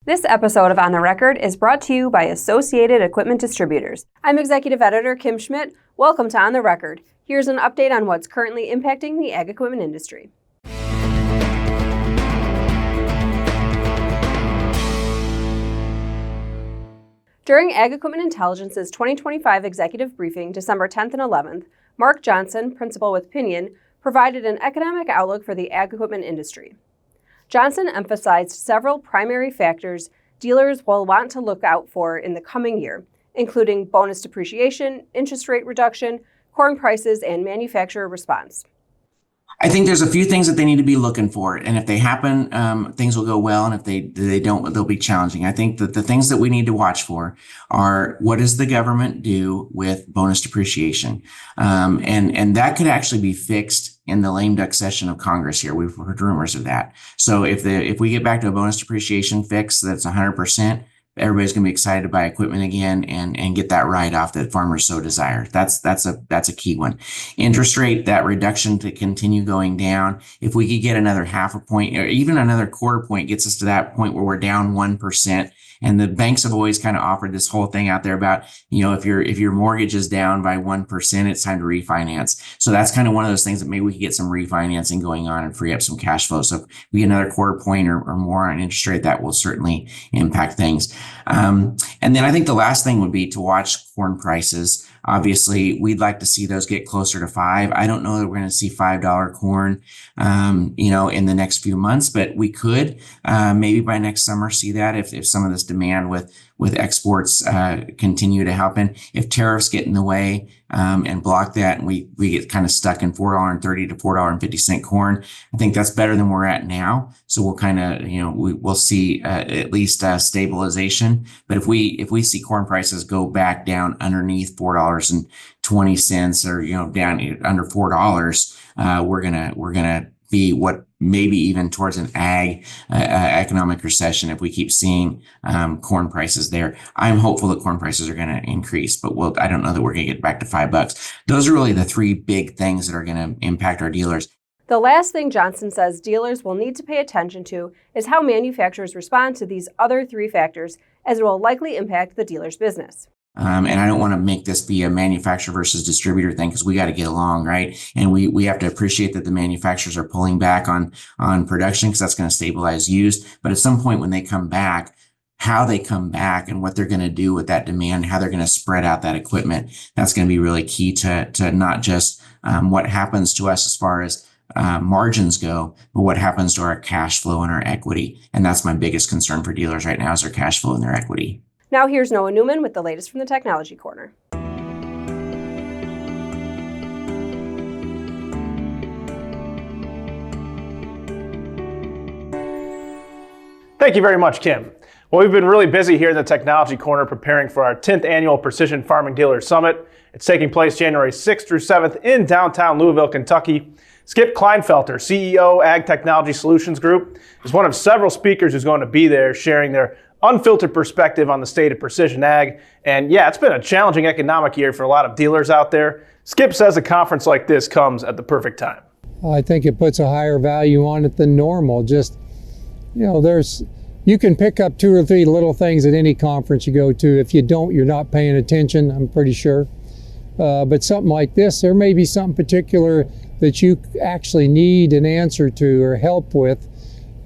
This episode of On the Record is brought to you by Associated Equipment Distributors. I'm Executive Editor Kim Schmidt. Welcome to On the Record. Here's an update on what's currently impacting the ag equipment industry. During Ag Equipment Intelligence's 2025 executive briefing, December 10th and 11th, Mark Johnson, principal with Pinion, provided an economic outlook for the ag equipment industry. Johnson emphasized several primary factors dealers will want to look out for in the coming year, including bonus depreciation, interest rate reduction, corn prices, and manufacturer response. I think there's a few things that they need to be looking for, and if they happen, things will go well, and if they don't, they'll be challenging. I think that the things that we need to watch for are, what does the government do with bonus depreciation, and that could actually be fixed in the lame duck session of Congress here. We've heard rumors of that. So if we get back to a bonus depreciation fix that's 100%. Everybody's going to be excited to buy equipment again and get that write-off that farmers so desire. That's a key one. Interest rate, that reduction to continue going down. If we could get another half a point or even another quarter point, gets us to that point where we're down 1%. And the banks have always kind of offered this whole thing out there about, if your mortgage is down by 1%, it's time to refinance. So that's kind of one of those things that maybe we could get some refinancing going on and free up some cash flow. So if we get another quarter point or more on interest rate, that will certainly impact things. And then I think the last thing would be to watch corn prices. Obviously, we'd like to see those get closer to $5. I don't know that we're going to see $5 corn, in the next few months, but we could maybe by next summer see that if some of this demand with exports continue to happen. If tariffs get in the way and block that, and we get kind of stuck in $4.30 to $4.50 corn, I think that's better than we're at now. So we'll kind of, we'll see at least stabilization. But if we see corn prices go back down underneath $4.20 or down under $4, we're gonna be what maybe even towards an ag economic recession if we keep seeing corn prices there. I'm hopeful that corn prices are going to increase, but I don't know that we're going to get back to $5. Those are really the three big things that are going to impact our dealers. The last thing Johnson says dealers will need to pay attention to is how manufacturers respond to these other three factors, as it will likely impact the dealer's business. And I don't want to make this be a manufacturer versus distributor thing, because we got to get along, right? And we have to appreciate that the manufacturers are pulling back on production, because that's going to stabilize used. But at some point when they come back, how they come back and what they're going to do with that demand, how they're going to spread out that equipment, that's going to be really key to not just what happens to us as far as margins go, but what happens to our cash flow and our equity. And that's my biggest concern for dealers right now, is their cash flow and their equity. Now here's Noah Newman with the latest from the Technology Corner. Thank you very much, Kim. Well, we've been really busy here in the Technology Corner preparing for our 10th annual Precision Farming Dealer Summit. It's taking place January 6th through 7th in downtown Louisville, Kentucky. Skip Kleinfelter, CEO, Ag Technology Solutions Group, is one of several speakers who's going to be there sharing their unfiltered perspective on the state of precision ag. And yeah, it's been a challenging economic year for a lot of dealers out there. Skip says a conference like this comes at the perfect time. I think it puts a higher value on it than normal. Just, you can pick up 2 or 3 little things at any conference you go to. If you don't, you're not paying attention, I'm pretty sure. But something like this, there may be something particular that you actually need an answer to or help with.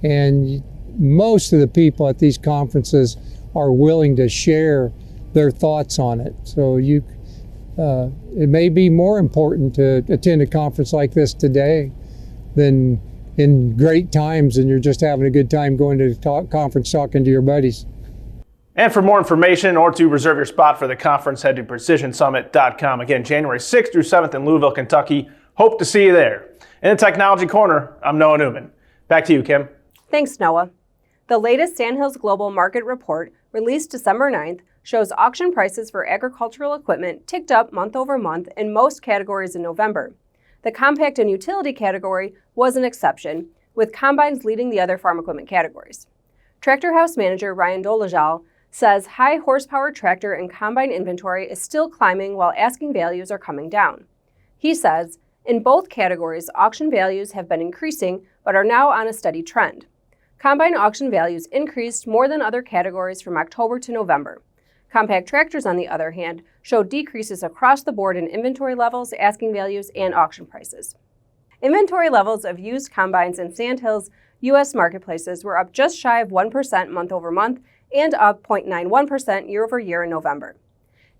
And most of the people at these conferences are willing to share their thoughts on it. So it may be more important to attend a conference like this today than in great times and you're just having a good time going to the conference talking to your buddies. And for more information or to reserve your spot for the conference, head to precisionsummit.com. Again, January 6th through 7th in Louisville, Kentucky. Hope to see you there. In the Technology Corner, I'm Noah Newman. Back to you, Kim. Thanks, Noah. The latest Sandhills Global Market Report, released December 9th, shows auction prices for agricultural equipment ticked up month over month in most categories in November. The compact and utility category was an exception, with combines leading the other farm equipment categories. Tractor House manager Ryan Dolezal says high horsepower tractor and combine inventory is still climbing while asking values are coming down. He says, in both categories, auction values have been increasing but are now on a steady trend. Combine auction values increased more than other categories from October to November. Compact tractors, on the other hand, showed decreases across the board in inventory levels, asking values, and auction prices. Inventory levels of used combines in Sandhills U.S. marketplaces were up just shy of 1% month over month and up 0.91% year over year in November.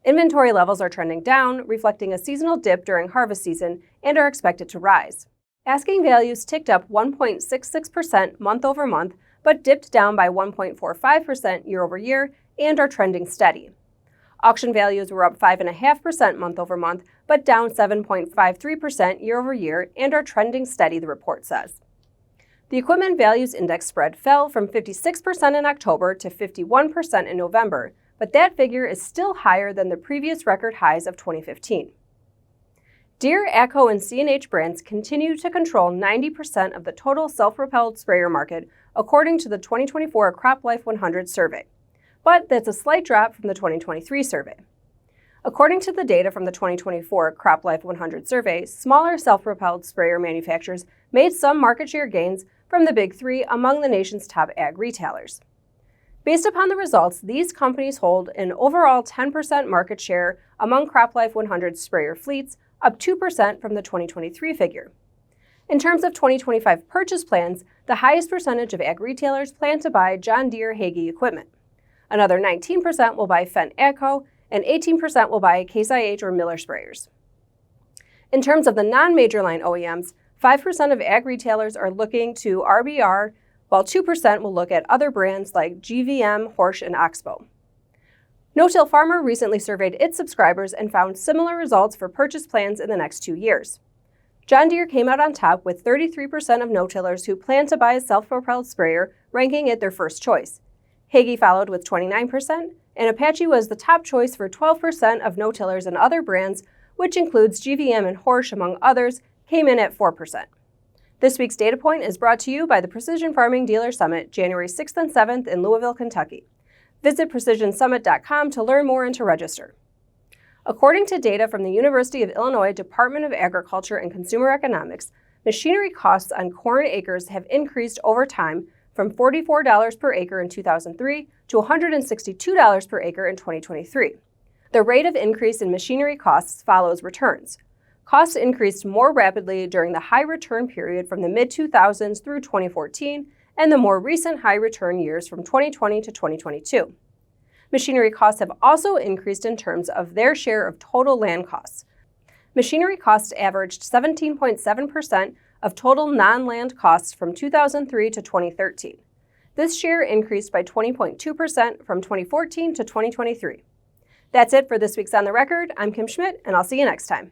Inventory levels are trending down, reflecting a seasonal dip during harvest season, and are expected to rise. Asking values ticked up 1.66% month over month, but dipped down by 1.45% year over year and are trending steady. Auction values were up 5.5% month over month, but down 7.53% year over year and are trending steady, the report says. The Equipment Values Index spread fell from 56% in October to 51% in November, but that figure is still higher than the previous record highs of 2015. Deere, AGCO, and C&H brands continue to control 90% of the total self-propelled sprayer market, according to the 2024 CropLife 100 survey. But that's a slight drop from the 2023 survey. According to the data from the 2024 CropLife 100 survey, smaller self-propelled sprayer manufacturers made some market share gains from the big three among the nation's top ag retailers. Based upon the results, these companies hold an overall 10% market share among CropLife 100 sprayer fleets, up 2% from the 2023 figure. In terms of 2025 purchase plans, the highest percentage of ag retailers plan to buy John Deere Hagie equipment. Another 19% will buy Fendt AGCO, and 18% will buy Case IH or Miller sprayers. In terms of the non-major line OEMs, 5% of ag retailers are looking to RBR, while 2% will look at other brands like GVM, Horsch, and Oxbow. No-Till Farmer recently surveyed its subscribers and found similar results for purchase plans in the next 2 years. John Deere came out on top with 33% of no-tillers who plan to buy a self-propelled sprayer, ranking it their first choice. Hagie followed with 29%, and Apache was the top choice for 12% of no-tillers, and other brands, which includes GVM and Horsch among others, came in at 4%. This week's DataPoint is brought to you by the Precision Farming Dealer Summit, January 6th and 7th in Louisville, Kentucky. Visit precisionsummit.com to learn more and to register. According to data from the University of Illinois Department of Agriculture and Consumer Economics, machinery costs on corn acres have increased over time from $44 per acre in 2003 to $162 per acre in 2023. The rate of increase in machinery costs follows returns. Costs increased more rapidly during the high return period from the mid-2000s through 2014 and the more recent high return years from 2020 to 2022. Machinery costs have also increased in terms of their share of total land costs. Machinery costs averaged 17.7% of total non-land costs from 2003 to 2013. This share increased by 20.2% from 2014 to 2023. That's it for this week's On the Record. I'm Kim Schmidt, and I'll see you next time.